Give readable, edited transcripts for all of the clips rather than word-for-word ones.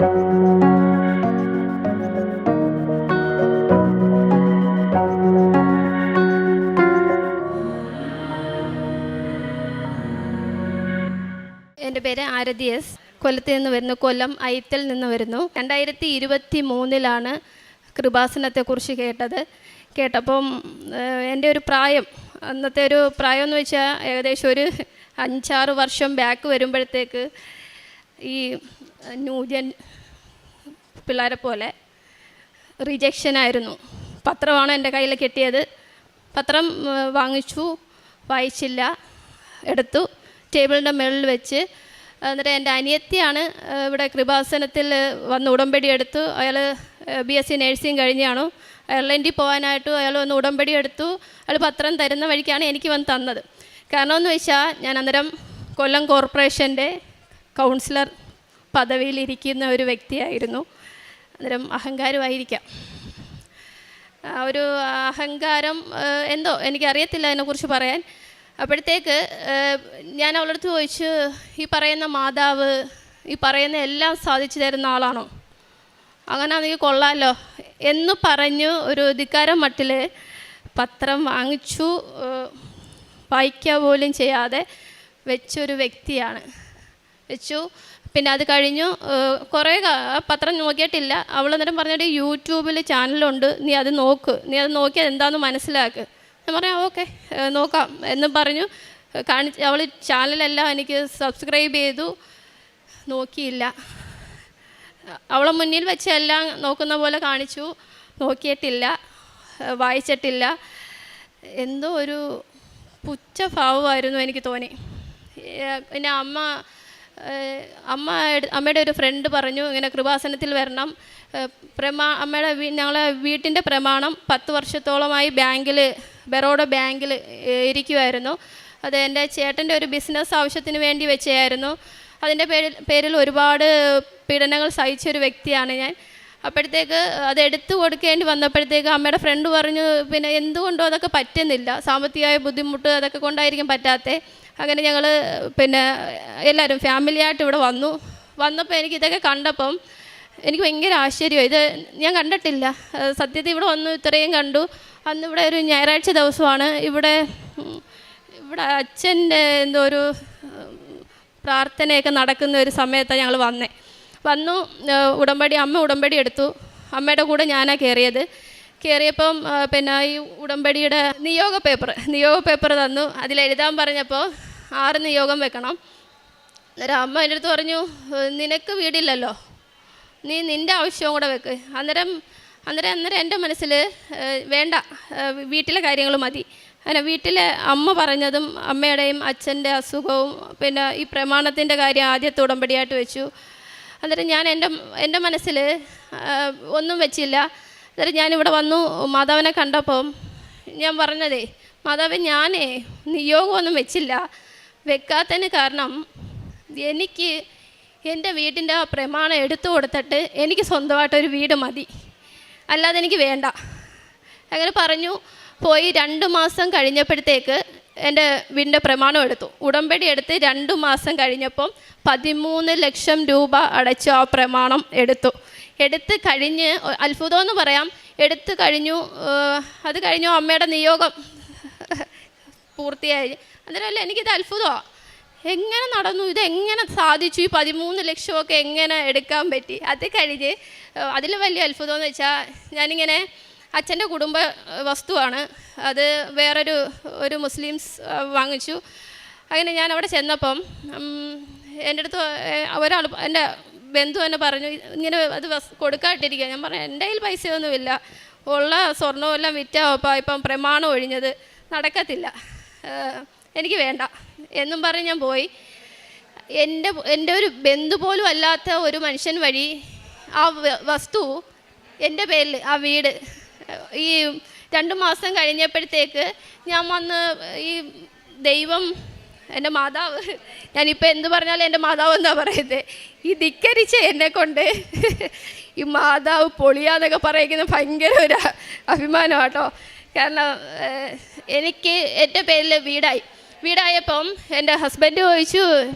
എൻ്റെ പേര് ആരതി എസ്. കൊല്ലത്തിൽ നിന്ന് വരുന്നു. കൊല്ലം ഐത്തൽ നിന്ന് വരുന്നു. 2023 കൃപാസനത്തെക്കുറിച്ച് കേട്ടപ്പം എൻ്റെ ഒരു പ്രായം, അന്നത്തെ ഒരു പ്രായം എന്ന് വെച്ചാൽ ഏകദേശം ഒരു 5-6 വർഷം ബാക്ക് വരുമ്പോഴത്തേക്ക് ഈ ന്യൂജൻ പിള്ളേരെ പോലെ റിജക്ഷനായിരുന്നു. പത്രമാണ് എൻ്റെ കയ്യിൽ കിട്ടിയത്. പത്രം വാങ്ങിച്ചു, വായിച്ചില്ല, എടുത്തു ടേബിളിൻ്റെ മുകളിൽ വെച്ച്. എന്നിട്ട് എൻ്റെ അനിയത്തിയാണ് ഇവിടെ കൃപാസനത്തിൽ വന്ന് ഉടമ്പടി എടുത്തു. അയാൾ BSc നേഴ്സിംഗ് കഴിഞ്ഞാണ്. അയർലൻഡിൽ പോകാനായിട്ട് അയാൾ വന്ന് ഉടമ്പടി എടുത്തു. അയാൾ പത്രം തരുന്ന വഴിക്കാണ് എനിക്ക് വന്ന് തന്നത്. കാരണമെന്ന് വെച്ചാൽ ഞാൻ അന്നേരം കൊല്ലം കോർപ്പറേഷൻ്റെ കൗൺസിലർ പദവിയിലിരിക്കുന്ന ഒരു വ്യക്തിയായിരുന്നു. അന്നേരം അഹങ്കാരമായിരിക്കാം, ഒരു അഹങ്കാരം എന്തോ എനിക്കറിയത്തില്ല അതിനെക്കുറിച്ച് പറയാൻ. അപ്പോഴത്തേക്ക് ഞാൻ അവളുടെ അടുത്ത് ചോദിച്ചു, ഈ പറയുന്ന മാതാവ് ഈ പറയുന്ന എല്ലാം സാധിച്ചു തരുന്ന ആളാണോ? അങ്ങനെയാണെങ്കിൽ കൊള്ളാമല്ലോ എന്ന് പറഞ്ഞു ഒരു ധിക്കാരം മട്ടിൽ പത്രം വാങ്ങിച്ചു, വായിക്കുക പോലും ചെയ്യാതെ വെച്ചൊരു വ്യക്തിയാണ്. വെച്ചു. പിന്നെ അത് കഴിഞ്ഞു കുറേ പത്രം നോക്കിയിട്ടില്ല. അവൾ അന്നേരം പറഞ്ഞിട്ട് യൂട്യൂബിൽ ചാനലുണ്ട്, നീ അത് നോക്കി അതെന്താണെന്ന് മനസ്സിലാക്ക്. ഞാൻ പറയാം ഓക്കെ നോക്കാം എന്ന് പറഞ്ഞു. അവൾ ചാനലെല്ലാം എനിക്ക് സബ്സ്ക്രൈബ് ചെയ്തു. നോക്കിയില്ല. അവളെ മുന്നിൽ വെച്ച് എല്ലാം നോക്കുന്ന പോലെ കാണിച്ചു. നോക്കിയിട്ടില്ല, വായിച്ചിട്ടില്ല. എന്തോ ഒരു പുച്ഛഭാവമായിരുന്നു എനിക്ക് തോന്നി. പിന്നെ അമ്മയുടെ ഒരു ഫ്രണ്ട് പറഞ്ഞു, ഇങ്ങനെ കൃപാസനത്തിൽ വരണം. ഞങ്ങളെ വീട്ടിൻ്റെ പ്രമാണം 10 വർഷത്തോളമായി ബറോഡ ബാങ്കിൽ ഇരിക്കുമായിരുന്നു. അത് എൻ്റെ ചേട്ടൻ്റെ ഒരു ബിസിനസ് ആവശ്യത്തിന് വേണ്ടി വെച്ചായിരുന്നു. അതിൻ്റെ പേരിൽ ഒരുപാട് പീഡനങ്ങൾ സഹിച്ചൊരു വ്യക്തിയാണ് ഞാൻ. അപ്പോഴത്തേക്ക് അത് എടുത്തു കൊടുക്കേണ്ടി വന്നപ്പോഴത്തേക്ക് അമ്മയുടെ ഫ്രണ്ട് പറഞ്ഞു, പിന്നെ എന്തുകൊണ്ടോ അതൊക്കെ പറ്റുന്നില്ല, സാമ്പത്തികമായ ബുദ്ധിമുട്ട് അതൊക്കെ കൊണ്ടായിരിക്കും പറ്റാത്തത്. അങ്ങനെ ഞങ്ങൾ പിന്നെ എല്ലാവരും ഫാമിലിയായിട്ട് ഇവിടെ വന്നപ്പോൾ എനിക്ക് ഇതൊക്കെ കണ്ടപ്പം എനിക്ക് ഭയങ്കര ആശ്ചര്യമായി. ഇത് ഞാൻ കണ്ടിട്ടില്ല സത്യത്തിൽ. ഇവിടെ വന്നു ഇത്രയും കണ്ടു. അന്ന് ഇവിടെ ഒരു ഞായറാഴ്ച ദിവസമാണ്. ഇവിടെ അച്ഛൻ്റെ എന്തോ ഒരു പ്രാർത്ഥനയൊക്കെ നടക്കുന്ന ഒരു സമയത്താണ് ഞങ്ങൾ വന്നു. അമ്മ ഉടമ്പടി എടുത്തു. അമ്മയുടെ കൂടെ ഞാനാണ് കയറിയപ്പം പിന്നെ ഈ ഉടമ്പടിയുടെ നിയോഗ പേപ്പർ തന്നു. അതിലെഴുതാൻ പറഞ്ഞപ്പോൾ 6 നിയോഗം വെക്കണം. അന്നേരം അമ്മ എൻ്റെ അടുത്ത് പറഞ്ഞു, നിനക്ക് വീടില്ലല്ലോ, നീ നിൻ്റെ ആവശ്യവും കൂടെ വെക്ക്. അന്നേരം എൻ്റെ മനസ്സിൽ വേണ്ട, വീട്ടിലെ കാര്യങ്ങൾ മതി. അങ്ങനെ വീട്ടിലെ അമ്മ പറഞ്ഞതും അമ്മയുടെയും അച്ഛൻ്റെ അസുഖവും പിന്നെ ഈ പ്രമാണത്തിൻ്റെ കാര്യം ആദ്യത്തെ ഉടമ്പടിയായിട്ട് വെച്ചു. അന്നേരം ഞാൻ എൻ്റെ മനസ്സിൽ ഒന്നും വെച്ചില്ല. അന്നേരം ഞാനിവിടെ വന്നു മാതാവിനെ കണ്ടപ്പം ഞാൻ പറഞ്ഞതേ, മാതാവ് ഞാനേ നിയോഗമൊന്നും വെച്ചില്ല. വെക്കാത്തതിന് കാരണം എനിക്ക് എൻ്റെ വീട്ടിൻ്റെ ആ പ്രമാണം എടുത്തു കൊടുത്തിട്ട് എനിക്ക് സ്വന്തമായിട്ടൊരു വീട് മതി, അല്ലാതെ എനിക്ക് വേണ്ട. അങ്ങനെ പറഞ്ഞു. പോയി 2 മാസം കഴിഞ്ഞപ്പോഴത്തേക്ക് എൻ്റെ വീടിൻ്റെ പ്രമാണം എടുത്തു. ഉടമ്പടി എടുത്ത് 2 മാസം കഴിഞ്ഞപ്പം 13 ലക്ഷം രൂപ അടച്ചു ആ പ്രമാണം എടുത്ത് കഴിഞ്ഞ് അത്ഭുതമെന്ന് പറയാം. എടുത്തു കഴിഞ്ഞു. അത് കഴിഞ്ഞു അമ്മയുടെ നിയോഗം പൂർത്തിയായി. അന്നേരമല്ല എനിക്കിത് അത്ഭുതമാണ്. എങ്ങനെ നടന്നു, ഇതെങ്ങനെ സാധിച്ചു, ഈ 13 ലക്ഷമൊക്കെ എങ്ങനെ എടുക്കാൻ പറ്റി? അത് കഴിഞ്ഞ് അതിൽ വലിയ അത്ഭുതം എന്ന് വെച്ചാൽ ഞാനിങ്ങനെ അച്ഛൻ്റെ കുടുംബ വസ്തുവാണ്, അത് ഒരു മുസ്ലിംസ് വാങ്ങിച്ചു. അങ്ങനെ ഞാൻ അവിടെ ചെന്നപ്പം എൻ്റെ അടുത്ത് ഒരാൾ എൻ്റെ ബന്ധു തന്നെ പറഞ്ഞു, ഇങ്ങനെ അത് കൊടുക്കാട്ടിരിക്കുക. ഞാൻ പറഞ്ഞു എൻ്റെ കയ്യിൽ പൈസയൊന്നുമില്ല, ഉള്ള സ്വർണ്ണമെല്ലാം വിറ്റാപ്പോൾ ഇപ്പം പ്രമാണം ഒഴിഞ്ഞത് നടക്കത്തില്ല, എനിക്ക് വേണ്ട എന്നും പറഞ്ഞ് ഞാൻ പോയി. എൻ്റെ ഒരു ബന്ധു പോലും അല്ലാത്ത ഒരു മനുഷ്യൻ വഴി ആ വസ്തു എൻ്റെ പേരിൽ, ആ വീട് ഈ 2 മാസം കഴിഞ്ഞപ്പോഴത്തേക്ക് ഞാൻ വന്ന് ഈ ദൈവം, എൻ്റെ മാതാവ്, ഞാനിപ്പോൾ എന്ത് പറഞ്ഞാലും എൻ്റെ മാതാവ് എന്താ പറയുന്നത്, ഈ ധിക്കരിച്ച് എന്നെ കൊണ്ട് ഈ മാതാവ് പൊളിയാന്നൊക്കെ പറയുന്നത് ഭയങ്കര ഒരു അഭിമാനമാണ് കേട്ടോ. കാരണം എനിക്ക് എൻ്റെ പേരിൽ വീടായപ്പം എൻ്റെ ഹസ്ബൻഡ് ചോദിച്ചു,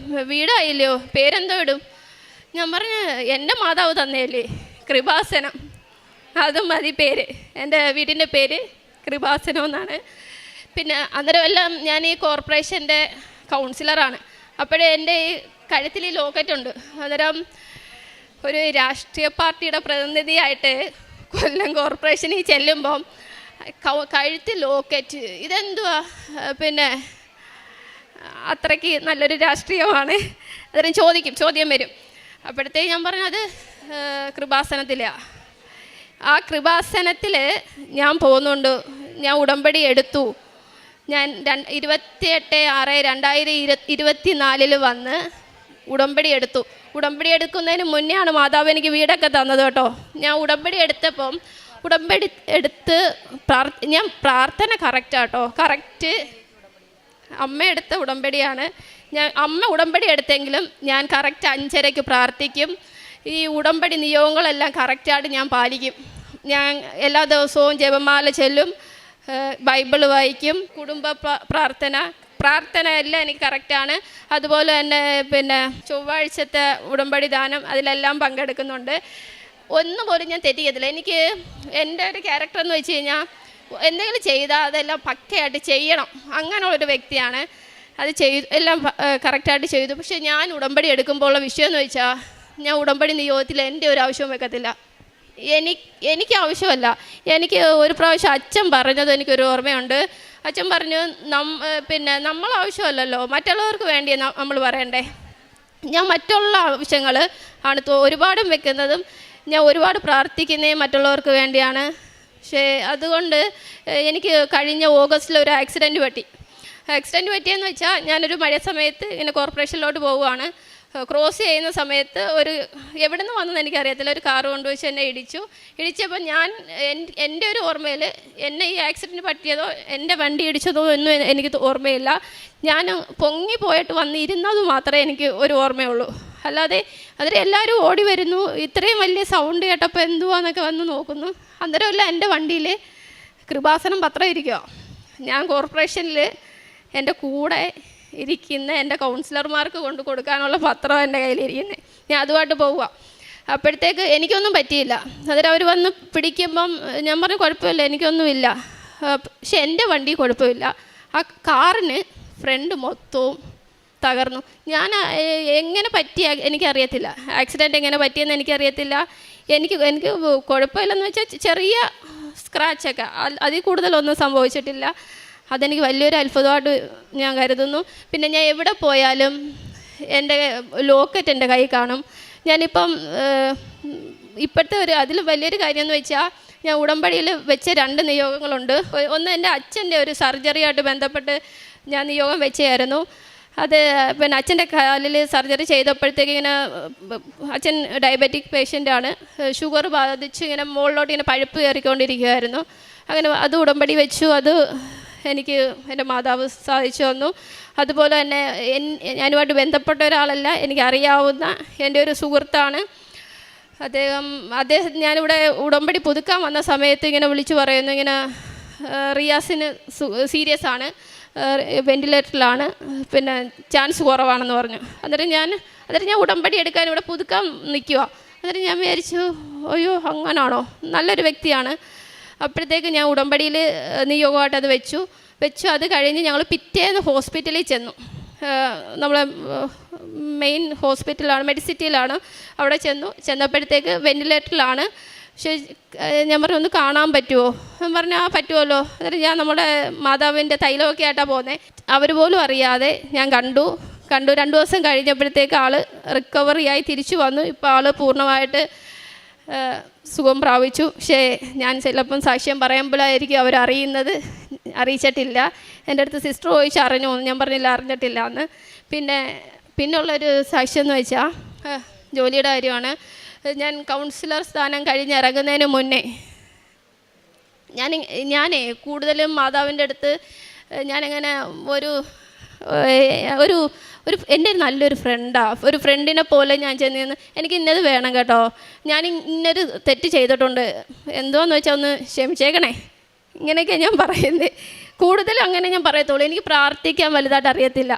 വീടായില്ലയോ, പേരെന്തോ ഇടും? ഞാൻ പറഞ്ഞു എൻ്റെ മാതാവ് തന്നേലേ കൃപാസനം, അതും മതി പേര്. എൻ്റെ വീടിൻ്റെ പേര് കൃപാസനം എന്നാണ്. പിന്നെ അന്നേരം എല്ലാം ഞാൻ ഈ കോർപ്പറേഷൻ്റെ കൗൺസിലറാണ്. അപ്പോഴേ എൻ്റെ ഈ കഴുത്തിൽ ഈ ലോക്കറ്റുണ്ട്. അന്നേരം ഒരു രാഷ്ട്രീയ പാർട്ടിയുടെ പ്രതിനിധിയായിട്ട് കൊല്ലം കോർപ്പറേഷനിൽ ചെല്ലുമ്പം കഴുത്തിൽ ലോക്കറ്റ്, ഇതെന്തുവാ? പിന്നെ അത്രയ്ക്ക് നല്ലൊരു രാഷ്ട്രീയമാണ്. അന്നേരം ചോദ്യം വരും. അപ്പോഴത്തേക്ക് ഞാൻ പറഞ്ഞത് കൃപാസനത്തിലാണ്. ആ കൃപാസനത്തിൽ ഞാൻ പോകുന്നുണ്ട്. ഞാൻ ഉടമ്പടി എടുത്തു. ഞാൻ 28/6/2024 വന്ന് ഉടമ്പടി എടുത്തു. ഉടമ്പടി എടുക്കുന്നതിന് മുന്നെയാണ് മാതാവ് എനിക്ക് വീടൊക്കെ തന്നത് കേട്ടോ. ഞാൻ ഉടമ്പടി എടുത്തപ്പം ഉടമ്പടി എടുത്ത് ഞാൻ പ്രാർത്ഥന കറക്റ്റാട്ടോ, കറക്റ്റ് അമ്മ എടുത്ത ഉടമ്പടിയാണ്. അമ്മ ഉടമ്പടി എടുത്തെങ്കിലും ഞാൻ കറക്റ്റ് 5:30 പ്രാർത്ഥിക്കും. ഈ ഉടമ്പടി നിയോഗങ്ങളെല്ലാം കറക്റ്റായിട്ട് ഞാൻ പാലിക്കും. ഞാൻ എല്ലാ ദിവസവും ജപമാല ചൊല്ലും, ബൈബിൾ വായിക്കും, കുടുംബ പ്രാർത്ഥന എല്ലാം എനിക്ക് കറക്റ്റാണ്. അതുപോലെ തന്നെ പിന്നെ ചൊവ്വാഴ്ചത്തെ ഉടമ്പടി ദാനം അതിലെല്ലാം പങ്കെടുക്കുന്നുണ്ട്. ഒന്നുപോലും ഞാൻ തെറ്റിക്കത്തില്ല. എനിക്ക് എൻ്റെ ഒരു ക്യാരക്ടർ എന്ന് വെച്ച് കഴിഞ്ഞാൽ എന്തെങ്കിലും ചെയ്താൽ അതെല്ലാം പക്കയായിട്ട് ചെയ്യണം, അങ്ങനെയുള്ളൊരു വ്യക്തിയാണ്. അത് എല്ലാം കറക്റ്റായിട്ട് ചെയ്തു. പക്ഷേ ഞാൻ ഉടമ്പടി എടുക്കുമ്പോഴുള്ള വിഷയം എന്ന് വെച്ചാൽ ഞാൻ ഉടമ്പടി നിയോഗത്തിൽ എൻ്റെ ഒരു ആവശ്യവും വെക്കത്തില്ല. എനിക്ക് ആവശ്യമല്ല. എനിക്ക് ഒരു പ്രാവശ്യം അച്ഛൻ പറഞ്ഞത് എനിക്കൊരു ഓർമ്മയുണ്ട്. അച്ഛൻ പറഞ്ഞു, പിന്നെ നമ്മൾ ആവശ്യമല്ലല്ലോ, മറ്റുള്ളവർക്ക് വേണ്ടി നമ്മൾ പറയണ്ടേ. ഞാൻ മറ്റുള്ള ആവശ്യങ്ങൾ ആണ് ഒരുപാടും വെക്കുന്നതും ഞാൻ ഒരുപാട് പ്രാർത്ഥിക്കുന്നതും മറ്റുള്ളവർക്ക് വേണ്ടിയാണ്. പക്ഷേ അതുകൊണ്ട് എനിക്ക് കഴിഞ്ഞ ഓഗസ്റ്റിൽ ഒരു ആക്സിഡൻറ്റ് പറ്റിയെന്ന് വെച്ചാൽ ഞാനൊരു മഴ സമയത്ത് ഇങ്ങനെ കോർപ്പറേഷനിലോട്ട് പോവുകയാണ്. ക്രോസ് ചെയ്യുന്ന സമയത്ത് എവിടെ നിന്ന് വന്നെന്ന് എനിക്കറിയത്തില്ല, ഒരു കാറ് കൊണ്ടുവച്ച് എന്നെ ഇടിച്ചപ്പോൾ എൻ്റെ ഒരു ഓർമ്മയിൽ എന്നെ ഈ ആക്സിഡൻറ്റ് പറ്റിയതോ എൻ്റെ വണ്ടി ഇടിച്ചതോ ഒന്നും എനിക്ക് ഓർമ്മയില്ല. ഞാൻ പൊങ്ങിപ്പോയിട്ട് വന്നിരുന്നത് മാത്രമേ എനിക്ക് ഒരു ഓർമ്മയുള്ളൂ. അല്ലാതെ അതിൽ എല്ലാവരും ഓടി വരുന്നു, ഇത്രയും വലിയ സൗണ്ട് കേട്ടപ്പോൾ എന്തുവാന്നൊക്കെ വന്ന് നോക്കുന്നു. അന്നേരമല്ല എൻ്റെ വണ്ടിയിൽ കൃപാസനം പത്രം ഇരിക്കുക. ഞാൻ കോർപ്പറേഷനിൽ എൻ്റെ കൂടെ ഇരിക്കുന്ന എൻ്റെ കൗൺസിലർമാർക്ക് കൊണ്ട് കൊടുക്കാനുള്ള പത്രം എൻ്റെ കയ്യിലിരിക്കുന്നത്. ഞാൻ അതുമായിട്ട് പോവുക. അപ്പോഴത്തേക്ക് എനിക്കൊന്നും പറ്റിയില്ല. അന്നേരം അവർ വന്ന് പിടിക്കുമ്പം ഞാൻ പറഞ്ഞു കുഴപ്പമില്ല, എനിക്കൊന്നുമില്ല. പക്ഷെ എൻ്റെ വണ്ടി കുഴപ്പമില്ല. ആ കാറിന് ഫ്രണ്ട് മൊത്തവും തകർന്നു. ഞാൻ എങ്ങനെ പറ്റിയ എനിക്കറിയത്തില്ല, ആക്സിഡൻറ്റ് എങ്ങനെ പറ്റിയെന്ന് എനിക്കറിയത്തില്ല. എനിക്ക് കുഴപ്പമില്ലെന്ന് വെച്ചാൽ ചെറിയ സ്ക്രാച്ചൊക്കെ, അതിൽ കൂടുതലൊന്നും സംഭവിച്ചിട്ടില്ല. അതെനിക്ക് വലിയൊരു അത്ഭുതമായിട്ട് ഞാൻ കരുതുന്നു. പിന്നെ ഞാൻ എവിടെ പോയാലും എൻ്റെ ലോക്കറ്റ് എൻ്റെ കൈ കാണും. ഞാനിപ്പം ഇപ്പോഴത്തെ അതിൽ വലിയൊരു കാര്യം എന്ന് വെച്ചാൽ ഞാൻ ഉടമ്പടിയിൽ വെച്ച 2 നിയോഗങ്ങളുണ്ട്. ഒന്ന് എൻ്റെ അച്ഛൻ്റെ ഒരു സർജറിയായിട്ട് ബന്ധപ്പെട്ട് ഞാൻ നിയോഗം വെച്ചായിരുന്നു. അത് പിന്നെ അച്ഛൻ്റെ കാലിൽ സർജറി ചെയ്തപ്പോഴത്തേക്ക് ഇങ്ങനെ അച്ഛൻ ഡയബറ്റിക് പേഷ്യൻ്റാണ്, ഷുഗർ ബാധിച്ച് ഇങ്ങനെ മുകളിലോട്ട് ഇങ്ങനെ പഴുപ്പ് കയറിക്കൊണ്ടിരിക്കുമായിരുന്നു. അങ്ങനെ അത് ഉടമ്പടി വെച്ചു. അത് എനിക്ക് എൻ്റെ മാതാവ് സാധിച്ചു തന്നു. അതുപോലെ തന്നെ ഞാനുമായിട്ട് ബന്ധപ്പെട്ട ഒരാളല്ല, എനിക്കറിയാവുന്ന എൻ്റെ ഒരു സുഹൃത്താണ്. അദ്ദേഹം ഞാനിവിടെ ഉടമ്പടി പുതുക്കാൻ വന്ന സമയത്ത് ഇങ്ങനെ വിളിച്ചു പറയുന്നു, ഇങ്ങനെ റിയാസിന് സീരിയസ് ആണ്, വെൻറ്റിലേറ്ററിലാണ്, പിന്നെ ചാൻസ് കുറവാണെന്ന് പറഞ്ഞു. അന്നേരം ഞാൻ ഉടമ്പടി എടുക്കാൻ ഇവിടെ പുതുക്കാൻ നിൽക്കുക. അന്നേരം ഞാൻ വിചാരിച്ചു, അയ്യോ അങ്ങനാണോ, നല്ലൊരു വ്യക്തിയാണ്. അപ്പോഴത്തേക്ക് ഞാൻ ഉടമ്പടിയിൽ നിയോഗമായിട്ട് അത് വെച്ചു. അത് കഴിഞ്ഞ് ഞങ്ങൾ പിറ്റേന്ന് ഹോസ്പിറ്റലിൽ ചെന്നു. നമ്മളെ മെയിൻ ഹോസ്പിറ്റലാണ്, മെഡിസിറ്റിയിലാണ്. അവിടെ ചെന്നപ്പോഴത്തേക്ക് വെൻറ്റിലേറ്ററിലാണ്. പക്ഷേ ഞാൻ പറഞ്ഞു, ഒന്ന് കാണാൻ പറ്റുമോ? ഞാൻ പറഞ്ഞു പറ്റുമല്ലോ. എന്നിട്ട് ഞാൻ നമ്മുടെ മാതാവിൻ്റെ തൈലമൊക്കെ ആയിട്ടാണ് പോകുന്നത്. അവർ പോലും അറിയാതെ ഞാൻ കണ്ടു. 2 ദിവസം കഴിഞ്ഞപ്പോഴത്തേക്ക് ആൾ റിക്കവറിയായി തിരിച്ചു വന്നു. ഇപ്പോൾ ആൾ പൂർണ്ണമായിട്ട് സുഖം പ്രാപിച്ചു. പക്ഷേ ഞാൻ ചിലപ്പം സാക്ഷ്യം പറയുമ്പോഴായിരിക്കും അറിയിച്ചിട്ടില്ല. എൻ്റെ അടുത്ത് സിസ്റ്റർ ചോദിച്ച് അറിഞ്ഞു, ഞാൻ പറഞ്ഞില്ല അറിഞ്ഞിട്ടില്ല എന്ന്. പിന്നുള്ളൊരു സാക്ഷ്യം എന്ന് വെച്ചാൽ ജോലിയുടെ കാര്യമാണ്. ഞാൻ കൗൺസിലർ സ്ഥാനം കഴിഞ്ഞിറങ്ങുന്നതിന് മുന്നേ ഞാനേ കൂടുതലും മാതാവിൻ്റെ അടുത്ത് ഞാനിങ്ങനെ ഒരു എൻ്റെ നല്ലൊരു ഫ്രണ്ടാണ്, ഒരു ഫ്രണ്ടിനെ പോലെ ഞാൻ ചെന്ന് എനിക്ക് ഇന്നത് വേണം കേട്ടോ, ഞാൻ ഇന്നൊരു തെറ്റ് ചെയ്തിട്ടുണ്ട്, എന്തോന്ന് വെച്ചാൽ ഒന്ന് ക്ഷമിച്ചേക്കണേ, ഇങ്ങനെയൊക്കെ ഞാൻ പറയുന്നത്. കൂടുതലും അങ്ങനെ ഞാൻ പറയത്തുള്ളൂ. എനിക്ക് പ്രാർത്ഥിക്കാൻ വലുതായിട്ട് അറിയത്തില്ല.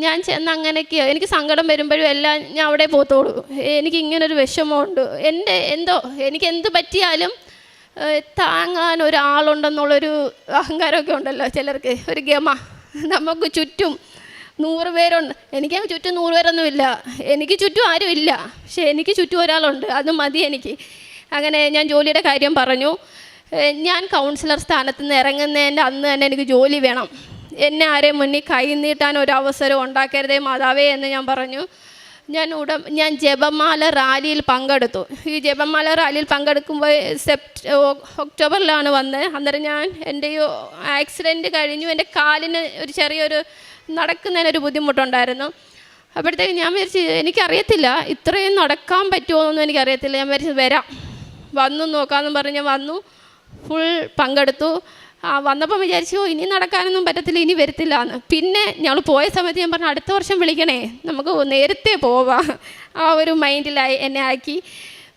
ഞാൻ ചെന്ന് അങ്ങനെയൊക്കെയോ എനിക്ക് സങ്കടം വരുമ്പോഴും എല്ലാം ഞാൻ അവിടെ പോത്തോളൂ. എനിക്കിങ്ങനൊരു വിഷമമുണ്ട്. എനിക്ക് എന്ത് പറ്റിയാലും താങ്ങാൻ ഒരാളുണ്ടെന്നുള്ളൊരു അഹങ്കാരമൊക്കെ ഉണ്ടല്ലോ ചിലർക്ക്, ഒരു ഗമ. നമുക്ക് ചുറ്റും 100 പേരുണ്ട്, എനിക്ക് ചുറ്റും 100 പേരൊന്നുമില്ല, എനിക്ക് ചുറ്റും ആരും ഇല്ല, പക്ഷേ എനിക്ക് ചുറ്റും ഒരാളുണ്ട്, അത് മതി എനിക്ക്. അങ്ങനെ ഞാൻ ജോലിയുടെ കാര്യം പറഞ്ഞു. ഞാൻ കൗൺസിലർ സ്ഥാനത്ത് നിന്ന് ഇറങ്ങുന്നതിൻ്റെ അന്ന് തന്നെ എനിക്ക് ജോലി വേണം, എന്നെ ആരെയും മുന്നിൽ കൈ നീട്ടാൻ ഒരവസരം ഉണ്ടാക്കരുതേ മാതാവേ എന്ന് ഞാൻ പറഞ്ഞു. ഞാൻ ജപമാല റാലിയിൽ പങ്കെടുത്തു. ഈ ജപമാല റാലിയിൽ പങ്കെടുക്കുമ്പോൾ ഒക്ടോബറിലാണ് വന്നത്. അന്നേരം എൻ്റെ ഈ ആക്സിഡൻറ്റ് കഴിഞ്ഞു, എൻ്റെ കാലിന് ഒരു ചെറിയൊരു നടക്കുന്നതിനൊരു ബുദ്ധിമുട്ടുണ്ടായിരുന്നു. അപ്പോഴത്തേക്ക് ഞാൻ വിചാരിച്ചു എനിക്കറിയത്തില്ല ഇത്രയും നടക്കാൻ പറ്റുമോ എന്നൊന്നും എനിക്കറിയത്തില്ല. ഞാൻ വിചാരിച്ചു വന്നു നോക്കാമെന്ന് പറഞ്ഞ് വന്നു, ഫുൾ പങ്കെടുത്തു. വന്നപ്പം വിചാരിച്ചു ഇനി നടക്കാനൊന്നും പറ്റത്തില്ല, ഇനി വരത്തില്ല എന്ന്. പിന്നെ ഞങ്ങൾ പോയ സമയത്ത് ഞാൻ പറഞ്ഞു അടുത്ത വർഷം വിളിക്കണേ, നമുക്ക് നേരത്തെ പോവാം, ആ ഒരു മൈൻഡിലായി എന്നെ ആക്കി.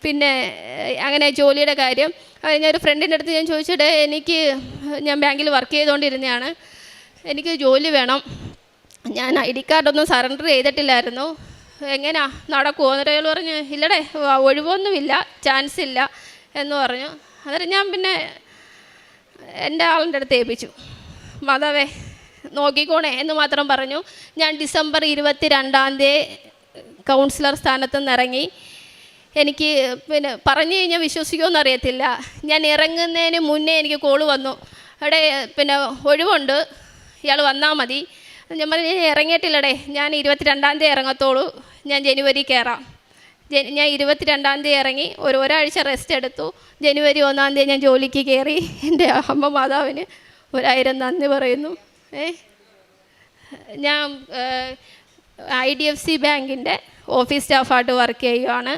പിന്നെ അങ്ങനെ ജോലിയുടെ കാര്യം ഞാനൊരു ഫ്രണ്ടിൻ്റെ അടുത്ത് ഞാൻ ചോദിച്ചിട്ട് ഞാൻ ബാങ്കിൽ വർക്ക് ചെയ്തുകൊണ്ടിരുന്നതാണ്, എനിക്ക് ജോലി വേണം, ഞാൻ ID കാർഡൊന്നും സറണ്ടർ ചെയ്തിട്ടില്ലായിരുന്നു, എങ്ങനെയാ നടക്കുമോ? എന്നിട്ട് അയാൾ പറഞ്ഞു ഇല്ലടേ ഒഴിവൊന്നുമില്ല, ചാൻസ് ഇല്ല എന്ന് പറഞ്ഞു. അന്നേരം ഞാൻ പിന്നെ എൻ്റെ ആളിൻ്റെ അടുത്ത് ഏൽപ്പിച്ചു, മാതാവേ നോക്കിക്കോണേ എന്ന് മാത്രം പറഞ്ഞു. ഞാൻ ഡിസംബർ 22 കൗൺസിലർ സ്ഥാനത്ത് നിന്ന് ഇറങ്ങി. എനിക്ക് പിന്നെ പറഞ്ഞു കഴിഞ്ഞാൽ വിശ്വസിക്കുമെന്ന് അറിയത്തില്ല, ഞാൻ ഇറങ്ങുന്നതിന് മുന്നേ എനിക്ക് കോള് വന്നു, അവിടെ പിന്നെ ഒഴിവുണ്ട്, ഇയാൾ വന്നാൽ മതി. ഞാൻ പറഞ്ഞു ഞാൻ ഇറങ്ങിയിട്ടില്ലടേ, ഞാൻ 22 ഇറങ്ങത്തുള്ളൂ, ഞാൻ ജനുവരി കയറാം. ഞാൻ 22 ഇറങ്ങി, ഒരാഴ്ച റെസ്റ്റ് എടുത്തു. ജനുവരി 1 ഞാൻ ജോലിക്ക് കയറി. എൻ്റെ അമ്മ മാതാവിന് 1000 നന്ദി പറയുന്നു. ഞാൻ IDFC ബാങ്കിൻ്റെ ഓഫീസ് സ്റ്റാഫായിട്ട് വർക്ക് ചെയ്യുകയാണ്.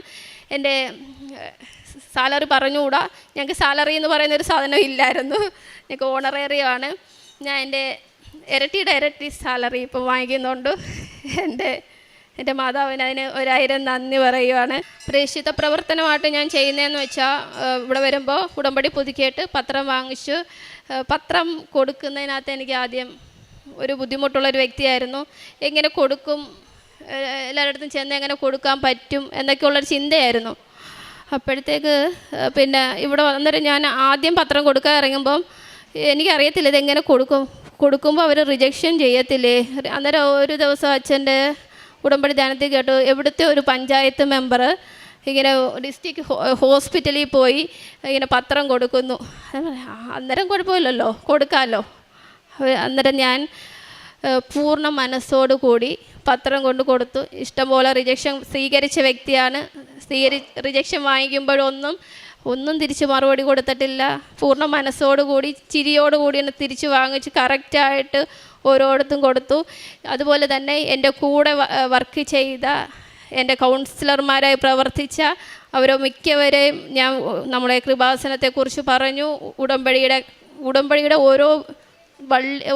എൻ്റെ സാലറി പറഞ്ഞുകൂടാ, ഞങ്ങൾക്ക് സാലറി എന്ന് പറയുന്നൊരു സാധനം ഇല്ലായിരുന്നു, ഞങ്ങൾക്ക് ഓണറേറിയമാണ്. ഞാൻ എൻ്റെ ഇരട്ടി സാലറി ഇപ്പോൾ വാങ്ങിക്കുന്നുണ്ട്. എൻ്റെ മാതാവിന് അതിന് 1000 നന്ദി പറയുവാണ്. പ്രേക്ഷിത പ്രവർത്തനമായിട്ട് ഞാൻ ചെയ്യുന്നതെന്ന് വെച്ചാൽ ഇവിടെ വരുമ്പോൾ ഉടമ്പടി പുതുക്കിയിട്ട് പത്രം വാങ്ങിച്ചു. പത്രം കൊടുക്കുന്നതിനകത്ത് എനിക്ക് ആദ്യം ഒരു ബുദ്ധിമുട്ടുള്ളൊരു വ്യക്തിയായിരുന്നു. എങ്ങനെ കൊടുക്കും, എല്ലായിടത്തും ചെന്ന് എങ്ങനെ കൊടുക്കാൻ പറ്റും എന്നൊക്കെയുള്ളൊരു ചിന്തയായിരുന്നു. അപ്പോഴത്തേക്ക് പിന്നെ ഇവിടെ വന്നിട്ട് ഞാൻ ആദ്യം പത്രം കൊടുക്കാൻ ഇറങ്ങുമ്പം എനിക്കറിയത്തില്ല ഇതെങ്ങനെ കൊടുക്കുമ്പോൾ അവർ റിജക്ഷൻ ചെയ്യത്തില്ലേ. അന്നേരം ഒരു ദിവസം അച്ഛൻ്റെ ഉടമ്പടി ധ്യാനത്തിൽ കേട്ടു, എവിടുത്തെ ഒരു പഞ്ചായത്ത് മെമ്പർ ഇങ്ങനെ ഡിസ്ട്രിക്ട് ഹോസ്പിറ്റലിൽ പോയി ഇങ്ങനെ പത്രം കൊടുക്കുന്നു. അന്നേരം കുഴപ്പമില്ലല്ലോ, കൊടുക്കാമല്ലോ. അന്നേരം ഞാൻ പൂർണ്ണ മനസ്സോടു കൂടി പത്രം കൊണ്ട് കൊടുത്തു. ഇഷ്ടംപോലെ റിജക്ഷൻ സ്വീകരിച്ച വ്യക്തിയാണ്. റിജക്ഷൻ വാങ്ങിക്കുമ്പോഴൊന്നും തിരിച്ച് മറുപടി കൊടുത്തിട്ടില്ല. പൂർണ്ണ മനസ്സോടുകൂടി ചിരിയോടുകൂടി തന്നെ തിരിച്ച് വാങ്ങിച്ച് കറക്റ്റായിട്ട് ഓരോരുത്തും കൊടുത്തു. അതുപോലെ തന്നെ എൻ്റെ കൂടെ വർക്ക് ചെയ്ത എൻ്റെ കൗൺസിലർമാരായി പ്രവർത്തിച്ച മിക്കവരെയും ഞാൻ നമ്മുടെ കൃപാസനത്തെക്കുറിച്ച് പറഞ്ഞു. ഉടമ്പടിയുടെ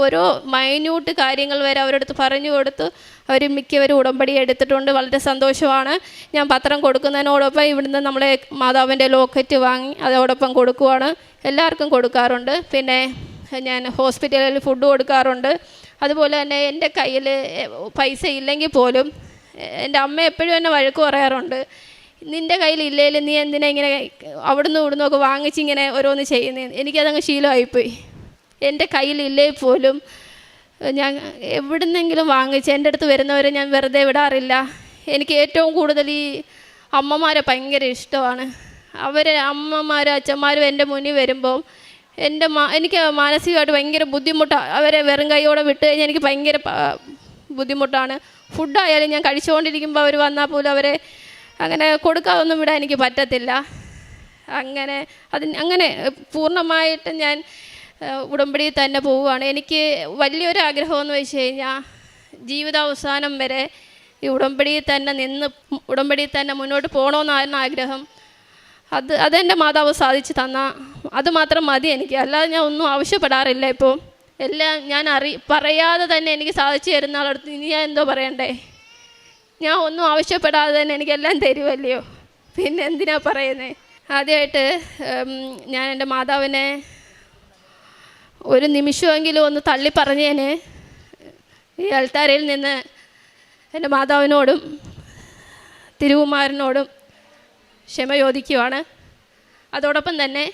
ഓരോ മൈന്യൂട്ട് കാര്യങ്ങൾ വരെ അവരുടെ അടുത്ത് പറഞ്ഞു കൊടുത്തു. അവർ മിക്കവരും ഉടമ്പടി എടുത്തിട്ടുണ്ട്. വളരെ സന്തോഷമാണ്. ഞാൻ പത്രം കൊടുക്കുന്നതിനോടൊപ്പം ഇവിടുന്ന് നമ്മളെ മാതാവിൻ്റെ ലോക്കറ്റ് വാങ്ങി അതോടൊപ്പം കൊടുക്കുവാണ്. എല്ലാവർക്കും കൊടുക്കാറുണ്ട്. പിന്നെ ഞാൻ ഹോസ്പിറ്റലിൽ ഫുഡ് കൊടുക്കാറുണ്ട്. അതുപോലെ തന്നെ എൻ്റെ കയ്യിൽ പൈസ ഇല്ലെങ്കിൽ പോലും എൻ്റെ അമ്മ എപ്പോഴും എന്നെ വഴക്ക് പറയാറുണ്ട്, നിൻ്റെ കയ്യിൽ ഇല്ലെങ്കിലും നീ എന്തിനാ ഇങ്ങനെ അവിടുന്ന് ഇവിടുന്നൊക്കെ വാങ്ങിച്ചിങ്ങനെ ഓരോന്ന് ചെയ്യുന്നത്. എനിക്കതങ്ങ് ശീലമായിപ്പോയി. എൻ്റെ കയ്യിലില്ലേ പോലും ഞാൻ എവിടുന്നെങ്കിലും വാങ്ങിച്ച് എൻ്റെ അടുത്ത് വരുന്നവരെ ഞാൻ വെറുതെ വിടാറില്ല. എനിക്ക് ഏറ്റവും കൂടുതൽ ഈ അമ്മമാരെ ഭയങ്കര ഇഷ്ടമാണ്. അമ്മമാരും അച്ഛന്മാരും എൻ്റെ മുന്നിൽ വരുമ്പോൾ എനിക്ക് മാനസികമായിട്ട് ഭയങ്കര ബുദ്ധിമുട്ടാണ്. അവരെ വെറും കൈയോടെ വിട്ട് കഴിഞ്ഞാൽ എനിക്ക് ഭയങ്കര ബുദ്ധിമുട്ടാണ്. ഫുഡായാലും ഞാൻ കഴിച്ചുകൊണ്ടിരിക്കുമ്പോൾ അവർ വന്നാൽ പോലും അവരെ അങ്ങനെ കൊടുക്കാതൊന്നും വിടാൻ എനിക്ക് പറ്റത്തില്ല. അങ്ങനെ പൂർണ്ണമായിട്ട് ഞാൻ ഉടമ്പടിയിൽ തന്നെ പോവുകയാണ്. എനിക്ക് വലിയൊരു ആഗ്രഹമെന്ന് വെച്ച് കഴിഞ്ഞാൽ ജീവിതാവസാനം വരെ ഈ ഉടമ്പടിയിൽ തന്നെ മുന്നോട്ട് പോകണമെന്നായിരുന്നു ആഗ്രഹം. അതെൻ്റെ മാതാവ് സാധിച്ചു തന്നാൽ അതുമാത്രം മതി എനിക്ക്. അല്ലാതെ ഞാൻ ഒന്നും ആവശ്യപ്പെടാറില്ല. ഇപ്പോൾ എല്ലാം ഞാൻ പറയാതെ തന്നെ എനിക്ക് സാധിച്ചു തരുന്ന ആളടുത്ത് ഇനി ഞാൻ എന്തോ പറയണ്ടേ? ഞാൻ ഒന്നും ആവശ്യപ്പെടാതെ തന്നെ എനിക്കെല്ലാം തരുമല്ലയോ, പിന്നെ എന്തിനാ പറയുന്നത്? ആദ്യമായിട്ട് ഞാൻ എൻ്റെ മാതാവിനെ ഒരു നിമിഷമെങ്കിലും ഒന്ന് തള്ളി പറഞ്ഞേന്. ഈ അൾത്താരയിൽ നിന്ന് എൻ്റെ മാതാവിനോടും തിരുകുമാരനോടും ക്ഷമ ചോദിക്കുവാണ്. അതോടൊപ്പം തന്നെ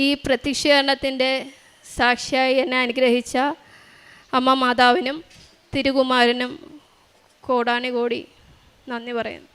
ഈ പ്രത്യക്ഷീകരണത്തിൻ്റെ സാക്ഷിയായി എന്നെ അനുഗ്രഹിച്ച അമ്മ മാതാവിനും തിരുകുമാരനും കോടാനുകോടി നന്ദി പറയുന്നു.